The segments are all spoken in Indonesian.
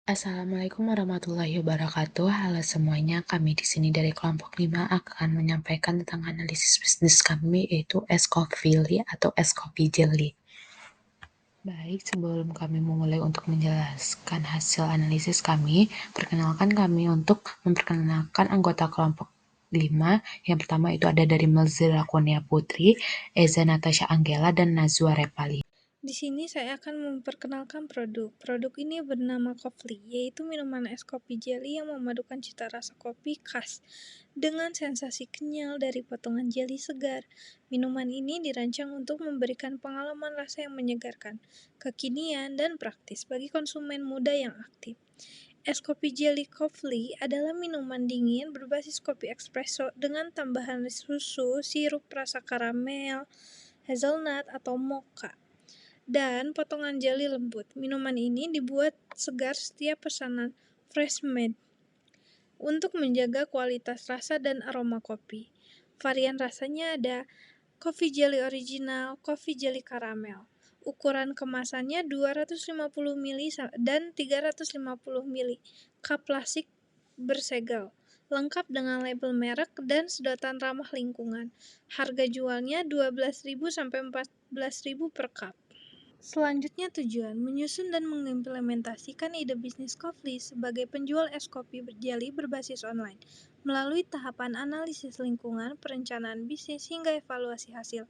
Assalamualaikum warahmatullahi wabarakatuh. Halo semuanya, kami di sini dari kelompok 5 akan menyampaikan tentang analisis bisnis kami yaitu es coffee atau es kopi jelly. Baik, sebelum kami memulai untuk menjelaskan hasil analisis kami, perkenalkan kami untuk memperkenalkan anggota kelompok 5. Yang pertama itu ada dari Melzira Kurnia Putri, Eza Natasha Anggela, dan Nazwa Repali. Di sini saya akan memperkenalkan produk. Produk ini bernama Coffee, yaitu minuman es kopi jelly yang memadukan cita rasa kopi khas dengan sensasi kenyal dari potongan jelly segar. Minuman ini dirancang untuk memberikan pengalaman rasa yang menyegarkan, kekinian, dan praktis bagi konsumen muda yang aktif. Es kopi jelly Coffee adalah minuman dingin berbasis kopi espresso dengan tambahan susu, sirup rasa karamel, hazelnut, atau mocha dan potongan jelly lembut. Minuman ini dibuat segar setiap pesanan fresh made untuk menjaga kualitas rasa dan aroma kopi. Varian rasanya ada coffee jelly original, coffee jelly karamel. Ukuran kemasannya 250 ml dan 350 ml. Cup plastik bersegel, lengkap dengan label merek dan sedotan ramah lingkungan. Harga jualnya 12.000 sampai 14.000 per cup. Selanjutnya tujuan, menyusun dan mengimplementasikan ide bisnis Coffee sebagai penjual es kopi jelly berbasis online, melalui tahapan analisis lingkungan, perencanaan bisnis, hingga evaluasi hasil.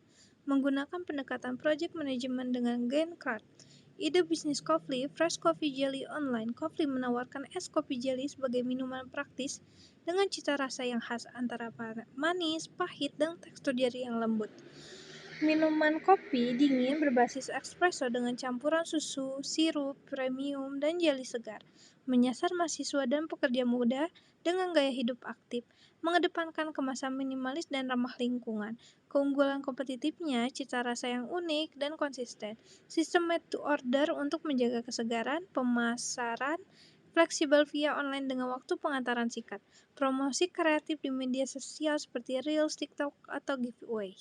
Menggunakan pendekatan project management dengan Gantt chart. Ide bisnis Coffee, Fresh Coffee Jelly Online. Coffee menawarkan es kopi jelly sebagai minuman praktis dengan cita rasa yang khas antara manis, pahit, dan tekstur jelly yang lembut. Minuman kopi dingin berbasis espresso dengan campuran susu, sirup, premium, dan jelly segar. Menyasar mahasiswa dan pekerja muda dengan gaya hidup aktif. Mengedepankan kemasan minimalis dan ramah lingkungan. Keunggulan kompetitifnya, cita rasa yang unik dan konsisten. Sistem made to order untuk menjaga kesegaran, pemasaran fleksibel via online dengan waktu pengantaran singkat. Promosi kreatif di media sosial seperti Reels, TikTok, atau giveaway.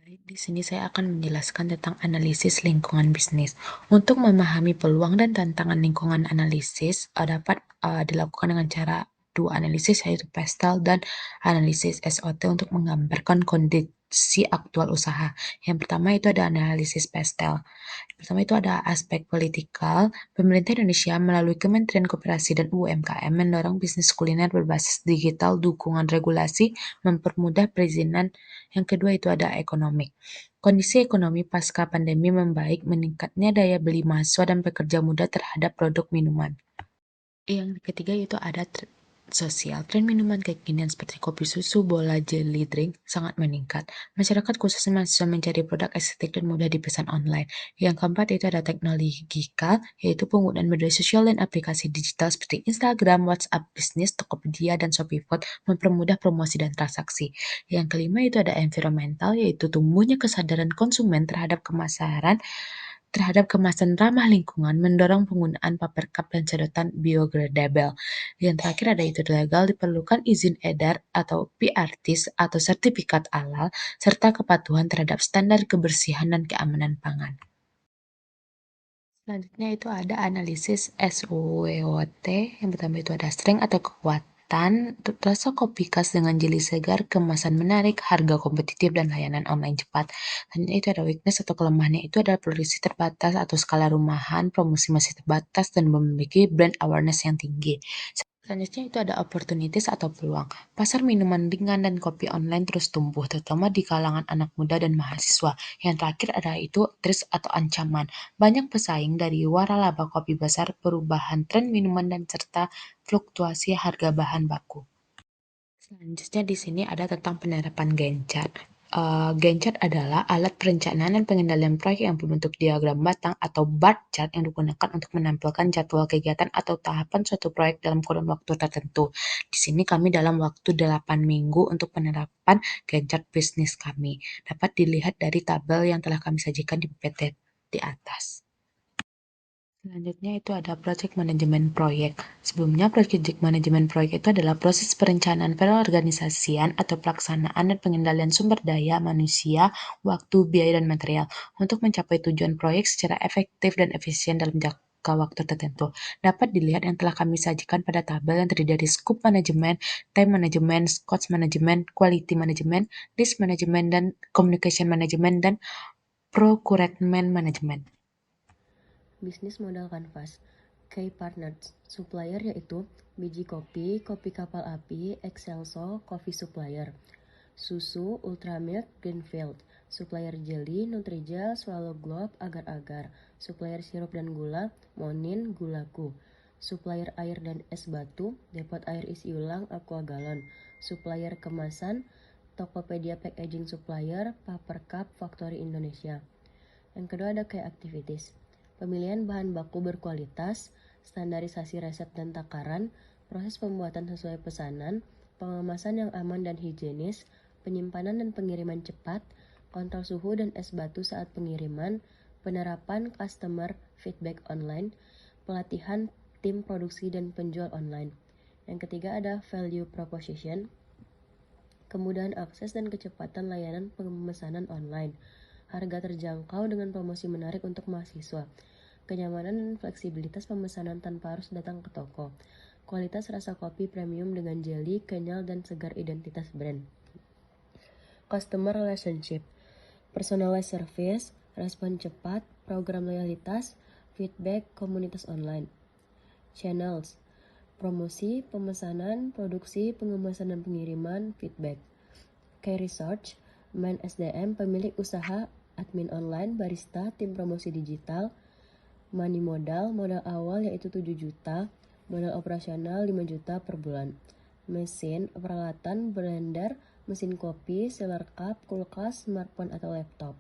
Baik, di sini saya akan menjelaskan tentang analisis lingkungan bisnis. Untuk memahami peluang dan tantangan lingkungan analisis dapat dilakukan dengan cara dua analisis yaitu PESTEL dan analisis SOT untuk menggambarkan kondisi aktual usaha. Yang pertama itu ada analisis PESTEL. Pertama itu ada aspek politikal. Pemerintah Indonesia melalui Kementerian Koperasi dan UMKM mendorong bisnis kuliner berbasis digital, dukungan regulasi, mempermudah perizinan. Yang kedua itu ada ekonomi. Kondisi ekonomi pasca pandemi membaik, meningkatnya daya beli mahasiswa dan pekerja muda terhadap produk minuman. Yang ketiga itu ada sosial. Tren minuman kekinian seperti kopi susu, bola, jelly drink sangat meningkat. Masyarakat khususnya mahasiswa mencari produk estetik dan mudah dipesan online. Yang keempat itu ada teknologikal, yaitu penggunaan media sosial dan aplikasi digital seperti Instagram, WhatsApp Business, Tokopedia, dan Shopee Food mempermudah promosi dan transaksi. Yang kelima itu ada environmental, yaitu tumbuhnya kesadaran konsumen terhadap kemasan ramah lingkungan, mendorong penggunaan paper cup dan sedotan biodegradable. Yang terakhir ada itu legal, diperlukan izin edar atau PRTs atau sertifikat halal, serta kepatuhan terhadap standar kebersihan dan keamanan pangan. Selanjutnya itu ada analisis SWOT. Yang pertama itu ada strength atau kekuatan, rasa kopi khas dengan jeli segar, kemasan menarik, harga kompetitif, dan layanan online cepat. Selanjutnya itu ada weakness atau kelemahannya itu adalah produksi terbatas atau skala rumahan, promosi masih terbatas, dan memiliki brand awareness yang tinggi. Selanjutnya itu ada opportunities atau peluang. Pasar minuman ringan dan kopi online terus tumbuh, terutama di kalangan anak muda dan mahasiswa. Yang terakhir ada itu threats atau ancaman. Banyak pesaing dari waralaba kopi besar, perubahan tren minuman, dan serta fluktuasi harga bahan baku. Selanjutnya di sini ada tentang penerapan Gantt chart. Gantt chart adalah alat perencanaan dan pengendalian proyek yang berbentuk diagram batang atau bar chart yang digunakan untuk menampilkan jadwal kegiatan atau tahapan suatu proyek dalam kurun waktu tertentu. Di sini kami dalam waktu 8 minggu untuk penerapan Gantt chart bisnis kami. Dapat dilihat dari tabel yang telah kami sajikan di PPT di atas. Selanjutnya itu ada project manajemen proyek. Sebelumnya, project manajemen proyek itu adalah proses perencanaan pengorganisasian atau pelaksanaan dan pengendalian sumber daya manusia, waktu, biaya, dan material untuk mencapai tujuan proyek secara efektif dan efisien dalam jangka waktu tertentu. Dapat dilihat yang telah kami sajikan pada tabel yang terdiri dari scope manajemen, time management, cost management, quality management, risk management, dan communication management, dan procurement management. Bisnis modal kanvas. Key partners, supplier yaitu biji kopi, kopi kapal api, Excelso, coffee supplier. Susu, Ultramilk, Greenfield. Supplier jelly, Nutrijel, Swallow Globe, Agar-agar. Supplier sirup dan gula, Monin, Gulaku. Supplier air dan es batu, Depot Air Isi Ulang, Aqua Galon. Supplier kemasan, Tokopedia Packaging Supplier, Paper Cup, Factory Indonesia. Yang kedua ada kayak activities. Pemilihan bahan baku berkualitas, standarisasi resep dan takaran, proses pembuatan sesuai pesanan, pengemasan yang aman dan higienis, penyimpanan dan pengiriman cepat, kontrol suhu dan es batu saat pengiriman, penerapan customer feedback online, pelatihan tim produksi dan penjual online. Yang ketiga ada value proposition, kemudahan akses dan kecepatan layanan pemesanan online, harga terjangkau dengan promosi menarik untuk mahasiswa, kenyamanan dan fleksibilitas pemesanan tanpa harus datang ke toko, kualitas rasa kopi premium dengan jelly, kenyal, dan segar identitas brand. Customer relationship, personalized service, respon cepat, program loyalitas, feedback, komunitas online. Channels, promosi, pemesanan, produksi, pengemasan dan pengiriman, feedback. Key research, main SDM, pemilik usaha, admin online, barista, tim promosi digital. Money modal awal yaitu 7 juta, modal operasional 5 juta per bulan. Mesin, peralatan, blender, mesin kopi, sealer cup, kulkas, smartphone atau laptop.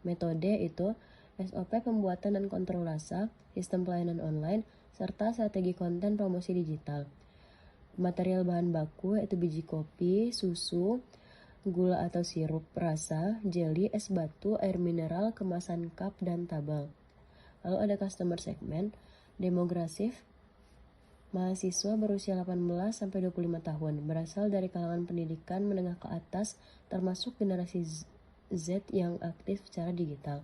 Metode itu SOP pembuatan dan kontrol rasa, sistem pelayanan online, serta strategi konten promosi digital. Material bahan baku yaitu biji kopi, susu, gula atau sirup rasa, jelly, es batu, air mineral, kemasan cup, dan tabel. Lalu ada customer segment, demografis, mahasiswa berusia 18-25 tahun, berasal dari kalangan pendidikan menengah ke atas, termasuk generasi Z yang aktif secara digital.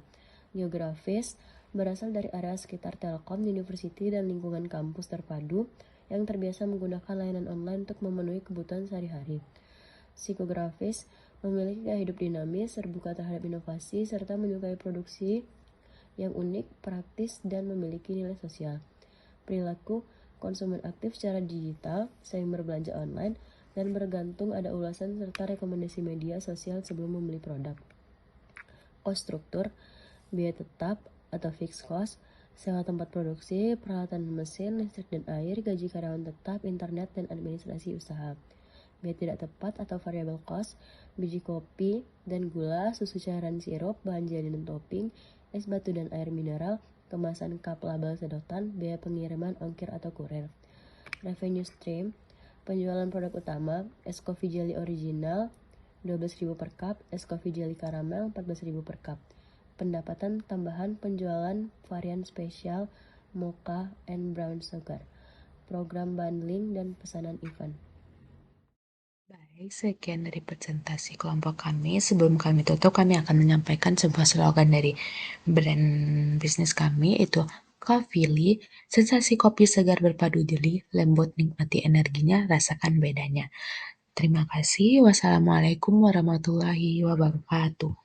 Geografis, berasal dari area sekitar Telkom, University, dan lingkungan kampus terpadu yang terbiasa menggunakan layanan online untuk memenuhi kebutuhan sehari-hari. Psikografis, memiliki gaya hidup dinamis, terbuka terhadap inovasi, serta menyukai produksi yang unik, praktis, dan memiliki nilai sosial. Perilaku konsumen aktif secara digital, sering berbelanja online, dan bergantung ada ulasan serta rekomendasi media sosial sebelum membeli produk. Cost struktur, biaya tetap atau fixed cost, sewa tempat produksi, peralatan mesin, listrik dan air, gaji karyawan tetap, internet, dan administrasi usaha. Biaya tidak tepat atau variable cost, biji kopi dan gula, susu cairan sirup, bahan jadi dan topping, es batu dan air mineral, kemasan cup label sedotan, biaya pengiriman, ongkir atau kurir. Revenue stream, penjualan produk utama, es coffee jelly original 12.000 per cup, es coffee jelly karamel 14.000 per cup. Pendapatan tambahan penjualan varian spesial, mocha and brown sugar. Program bundling dan pesanan event. Baik, sekian dari presentasi kelompok kami. Sebelum kami tutup, kami akan menyampaikan sebuah slogan dari brand bisnis kami, yaitu Coffeely, sensasi kopi segar berpadu jeli, lembut nikmati energinya, rasakan bedanya. Terima kasih. Wassalamualaikum warahmatullahi wabarakatuh.